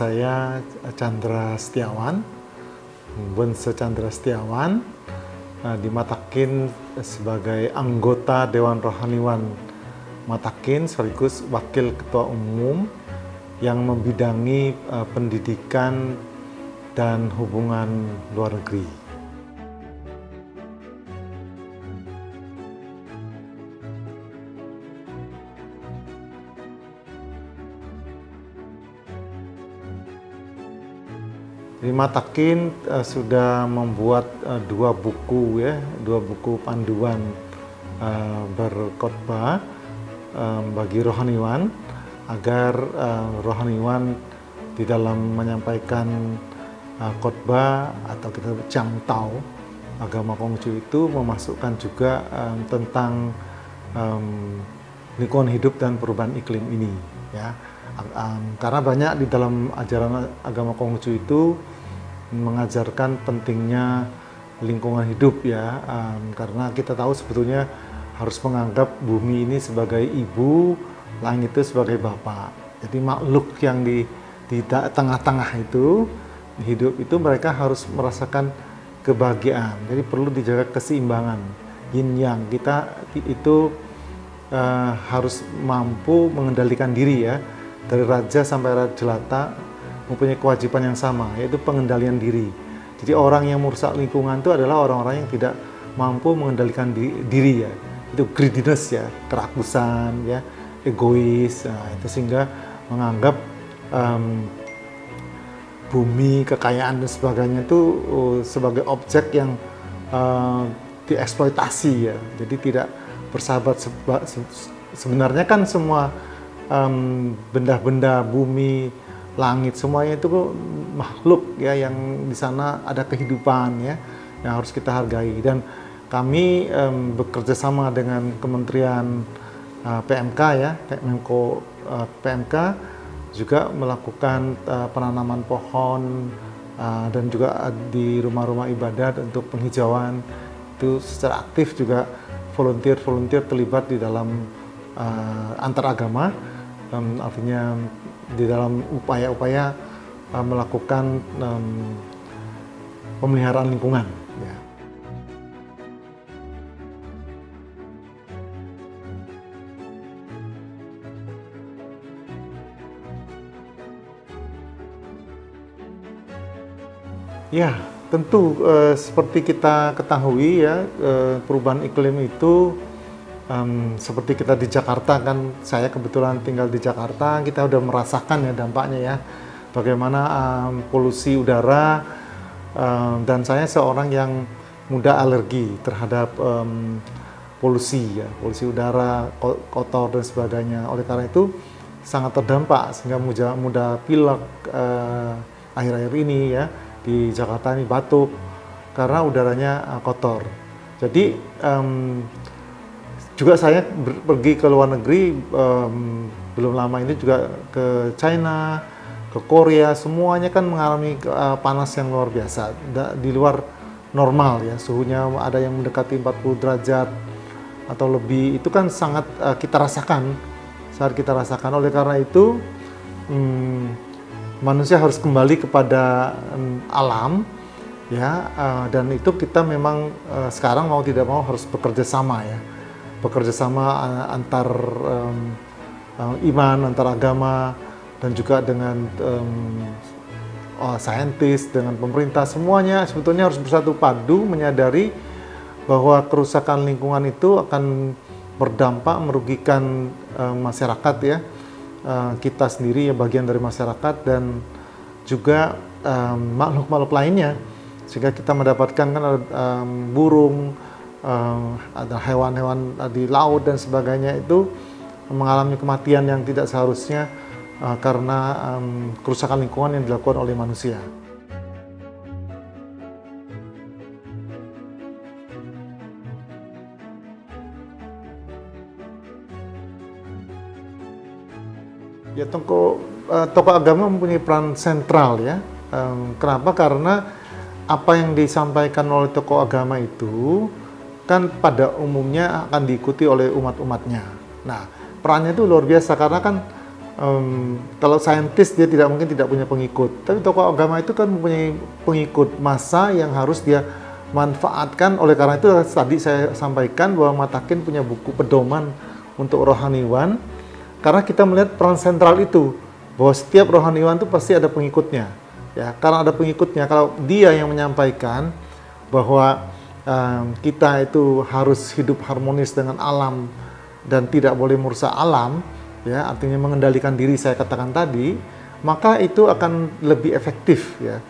saya Chandra Setiawan, Bonse Chandra Setiawan, dimatakin sebagai anggota Dewan Rohaniwan Matakin sekaligus Wakil Ketua Umum yang membidangi pendidikan dan hubungan luar negeri. Matakin sudah membuat dua buku panduan berkhotbah bagi rohaniwan agar rohaniwan di dalam menyampaikan khotbah atau kita jangtau agama Konghucu itu memasukkan juga tentang lingkungan hidup dan perubahan iklim ini, ya. Karena banyak di dalam ajaran agama Konghucu itu mengajarkan pentingnya lingkungan hidup, ya, karena kita tahu sebetulnya harus menganggap bumi ini sebagai ibu, langit itu sebagai bapak. Jadi makhluk yang di tengah-tengah itu hidup itu mereka harus merasakan kebahagiaan. Jadi perlu dijaga keseimbangan yin yang. Kita itu harus mampu mengendalikan diri, ya, dari raja sampai raja jelata mempunyai kewajiban yang sama, yaitu pengendalian diri. Jadi orang yang merusak lingkungan itu adalah orang-orang yang tidak mampu mengendalikan diri, ya. Itu greediness, ya, kerakusan, ya, egois. Nah, itu sehingga menganggap bumi, kekayaan dan sebagainya itu sebagai objek yang dieksploitasi, ya. Jadi tidak bersahabat. Sebenarnya kan semua benda-benda bumi, langit, semuanya itu makhluk, ya, yang di sana ada kehidupan, ya, yang harus kita hargai. Dan kami bekerja sama dengan Kementerian PMK, ya, Menko PMK juga melakukan penanaman pohon dan juga di rumah-rumah ibadat untuk penghijauan. Itu secara aktif juga volunteer terlibat di dalam antar agama, artinya di dalam upaya-upaya melakukan pemeliharaan lingkungan, ya. Ya, tentu seperti kita ketahui, ya, perubahan iklim itu seperti kita di Jakarta, kan saya kebetulan tinggal di Jakarta, kita udah merasakan, ya, dampaknya, ya, bagaimana polusi udara, dan saya seorang yang mudah alergi terhadap polusi, ya, polusi udara, kotor dan sebagainya. Oleh karena itu sangat terdampak sehingga mudah pilek akhir-akhir ini, ya, di Jakarta ini batuk karena udaranya kotor. Jadi juga saya pergi ke luar negeri, belum lama ini juga ke China, ke Korea, semuanya kan mengalami panas yang luar biasa, di luar normal, ya, suhunya ada yang mendekati 40 derajat atau lebih. Itu kan sangat kita rasakan, oleh karena itu manusia harus kembali kepada alam, ya, dan itu kita memang sekarang mau tidak mau harus bekerja sama, ya. Bekerja sama antar iman, antar agama, dan juga dengan saintis, dengan pemerintah, semuanya sebetulnya harus bersatu padu menyadari bahwa kerusakan lingkungan itu akan berdampak merugikan masyarakat, ya, kita sendiri, ya, bagian dari masyarakat, dan juga makhluk-makhluk lainnya, sehingga kita mendapatkan kan burung, ada hewan-hewan di laut dan sebagainya itu mengalami kematian yang tidak seharusnya karena kerusakan lingkungan yang dilakukan oleh manusia. Ya, tokoh agama mempunyai peran sentral, ya. Kenapa? Karena apa yang disampaikan oleh tokoh agama itu kan pada umumnya akan diikuti oleh umat-umatnya. Nah, perannya itu luar biasa karena kan kalau saintis dia tidak mungkin tidak punya pengikut, tapi tokoh agama itu kan mempunyai pengikut massa yang harus dia manfaatkan. Oleh karena itu tadi saya sampaikan bahwa Matakin punya buku pedoman untuk rohaniwan, karena kita melihat peran sentral itu, bahwa setiap rohaniwan itu pasti ada pengikutnya. Ya, karena ada pengikutnya, kalau dia yang menyampaikan bahwa kita itu harus hidup harmonis dengan alam dan tidak boleh merusak alam, ya, artinya mengendalikan diri saya katakan tadi, maka itu akan lebih efektif, ya.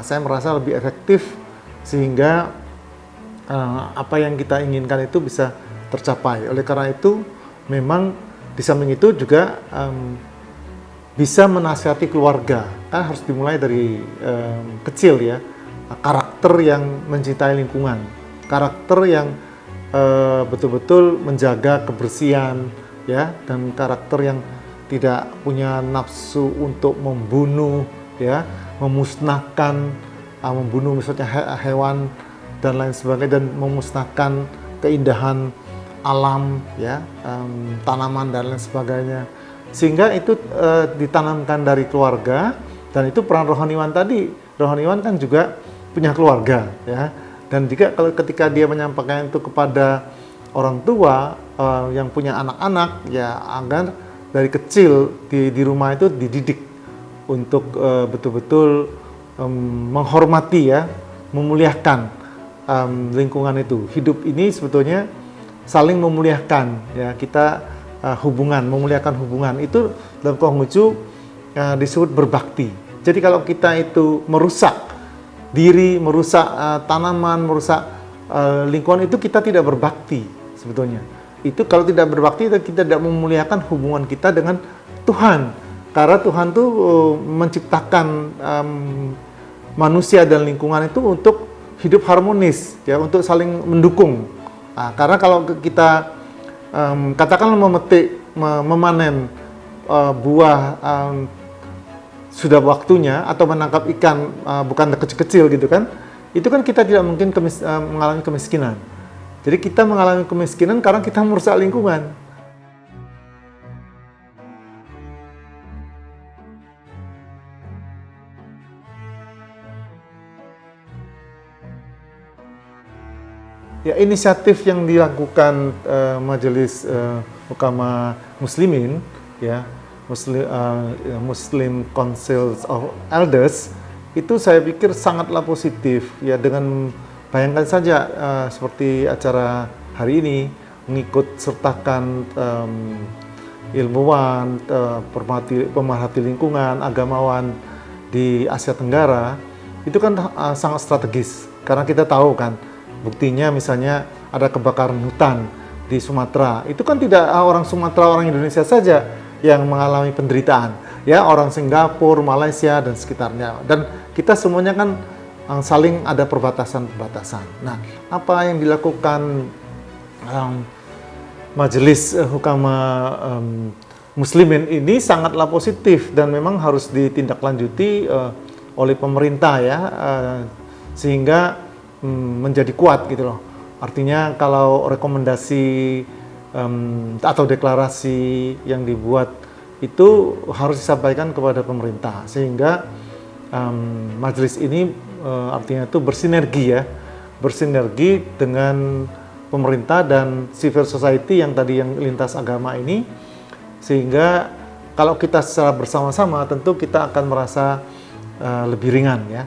Saya merasa lebih efektif sehingga apa yang kita inginkan itu bisa tercapai. Oleh karena itu memang di samping itu juga bisa menasihati keluarga, kan harus dimulai dari kecil, ya. Karakter yang mencintai lingkungan, karakter yang betul-betul menjaga kebersihan, ya, dan karakter yang tidak punya nafsu untuk membunuh, ya, memusnahkan, membunuh misalnya hewan dan lain sebagainya, dan memusnahkan keindahan alam, ya, tanaman dan lain sebagainya, sehingga itu ditanamkan dari keluarga. Dan itu peran rohaniwan tadi, rohaniwan kan juga punya keluarga, ya, dan juga kalau ketika dia menyampaikan itu kepada orang tua yang punya anak-anak, ya, agar dari kecil di rumah itu dididik untuk betul-betul menghormati, ya, memuliakan lingkungan itu. Hidup ini sebetulnya saling memuliakan, ya, kita memuliakan hubungan itu dalam Konghucu disebut berbakti. Jadi kalau kita itu merusak diri, merusak tanaman, merusak lingkungan, itu kita tidak berbakti sebetulnya. Itu kalau tidak berbakti, kita tidak memuliakan hubungan kita dengan Tuhan. Karena Tuhan tuh menciptakan manusia dan lingkungan itu untuk hidup harmonis, ya, untuk saling mendukung. Karena kalau kita katakanlah memanen buah sudah waktunya, atau menangkap ikan bukan kecil-kecil gitu kan, itu kan kita tidak mungkin mengalami kemiskinan. Jadi kita mengalami kemiskinan karena kita merusak lingkungan. Ya, inisiatif yang dilakukan Majelis Hukama Muslimin, ya, Muslim Council of Elders, itu saya pikir sangatlah positif, ya. Dengan bayangkan saja seperti acara hari ini, mengikut sertakan ilmuwan, pemerhati lingkungan, agamawan di Asia Tenggara, itu kan sangat strategis, karena kita tahu kan, buktinya misalnya ada kebakaran hutan di Sumatera, itu kan tidak orang Sumatera, orang Indonesia saja yang mengalami penderitaan, ya, orang Singapura, Malaysia dan sekitarnya, dan kita semuanya kan saling ada perbatasan-perbatasan. Nah, apa yang dilakukan Majelis Hukama Muslimin ini sangatlah positif dan memang harus ditindaklanjuti oleh pemerintah, ya, sehingga menjadi kuat gitu loh. Artinya kalau rekomendasi atau deklarasi yang dibuat itu harus disampaikan kepada pemerintah, sehingga majelis ini artinya itu bersinergi, ya, bersinergi dengan pemerintah dan civil society yang tadi yang lintas agama ini, sehingga kalau kita secara bersama-sama tentu kita akan merasa lebih ringan, ya.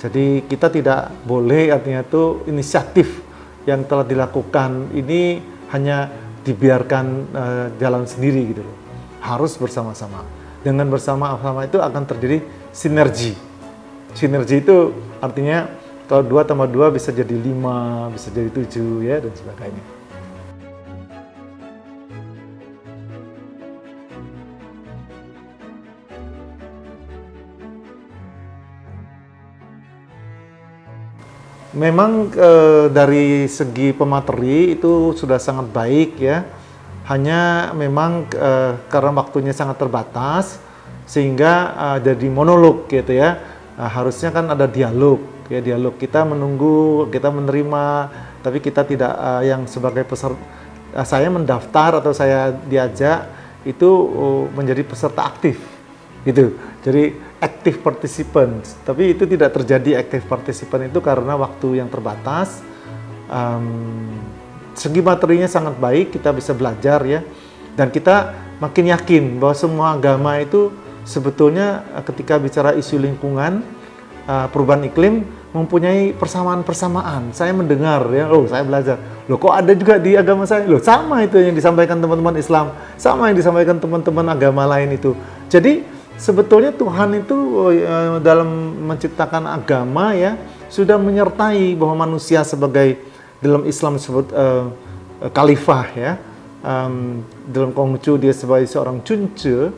Jadi kita tidak boleh, artinya itu inisiatif yang telah dilakukan ini hanya dibiarkan jalan sendiri gitu loh. Harus bersama-sama. Dengan bersama-sama itu akan terjadi sinergi. Sinergi itu artinya kalau 2 tambah 2 bisa jadi 5, bisa jadi 7, ya, dan sebagainya. Memang dari segi pemateri itu sudah sangat baik, ya. Hanya memang karena waktunya sangat terbatas, sehingga jadi monolog gitu, ya. Harusnya kan ada dialog, ya, dialog, kita menunggu, kita menerima, tapi kita tidak yang sebagai peserta, saya mendaftar atau saya diajak, itu menjadi peserta aktif gitu. Jadi active participants, tapi itu tidak terjadi active participant itu karena waktu yang terbatas. Segi materinya sangat baik, kita bisa belajar ya, dan kita makin yakin bahwa semua agama itu sebetulnya ketika bicara isu lingkungan, perubahan iklim mempunyai persamaan-persamaan. Saya mendengar ya, saya belajar, kok ada juga di agama saya, sama itu yang disampaikan teman-teman Islam, sama yang disampaikan teman-teman agama lain itu. Jadi sebetulnya Tuhan itu dalam menciptakan agama ya sudah menyertai bahwa manusia sebagai, dalam Islam disebut khalifah ya, dalam Konghucu dia sebagai seorang cunce,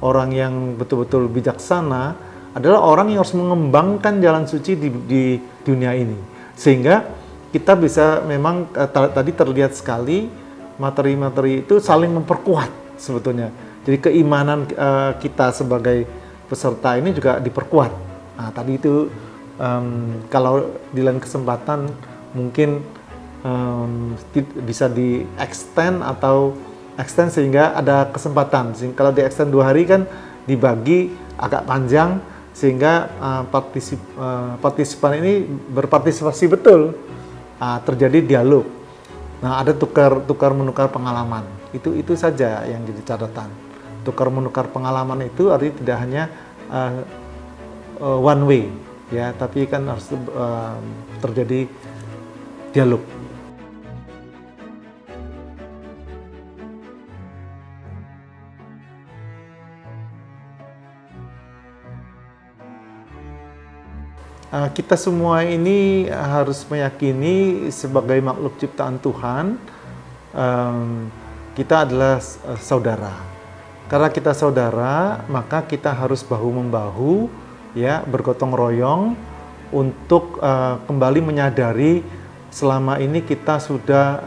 orang yang betul-betul bijaksana, adalah orang yang harus mengembangkan jalan suci di dunia ini. Sehingga kita bisa memang tadi terlihat sekali materi-materi itu saling memperkuat sebetulnya. Jadi keimanan kita sebagai peserta ini juga diperkuat. Nah tadi itu kalau di lain kesempatan mungkin bisa di-extend atau extend sehingga ada kesempatan. Kalau di-extend 2 hari kan dibagi agak panjang, sehingga partisipan ini berpartisipasi betul, terjadi dialog. Nah, ada tukar menukar pengalaman. Itu saja yang jadi catatan. Tukar menukar pengalaman itu artinya tidak hanya one way, ya, tapi kan harus terjadi dialog. Kita semua ini harus meyakini sebagai makhluk ciptaan Tuhan, kita adalah saudara. Karena kita saudara, maka kita harus bahu-membahu, ya, bergotong royong untuk kembali menyadari selama ini kita sudah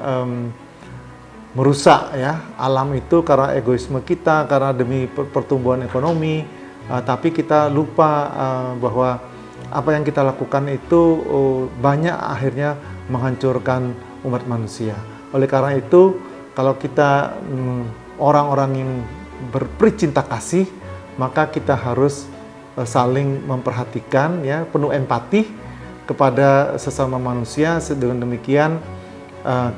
merusak ya alam itu karena egoisme kita, karena demi pertumbuhan ekonomi, tapi kita lupa bahwa apa yang kita lakukan itu banyak akhirnya menghancurkan umat manusia. Oleh karena itu, kalau kita orang-orang yang berperi cinta kasih, maka kita harus saling memperhatikan, ya, penuh empati kepada sesama manusia. Dengan demikian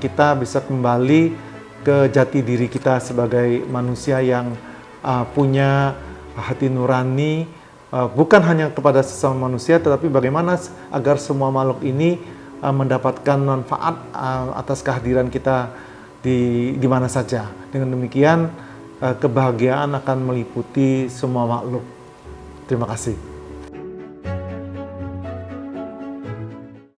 kita bisa kembali ke jati diri kita sebagai manusia yang punya hati nurani, bukan hanya kepada sesama manusia, tetapi bagaimana agar semua makhluk ini mendapatkan manfaat atas kehadiran kita di mana saja. Dengan demikian kebahagiaan akan meliputi semua makhluk. Terima kasih.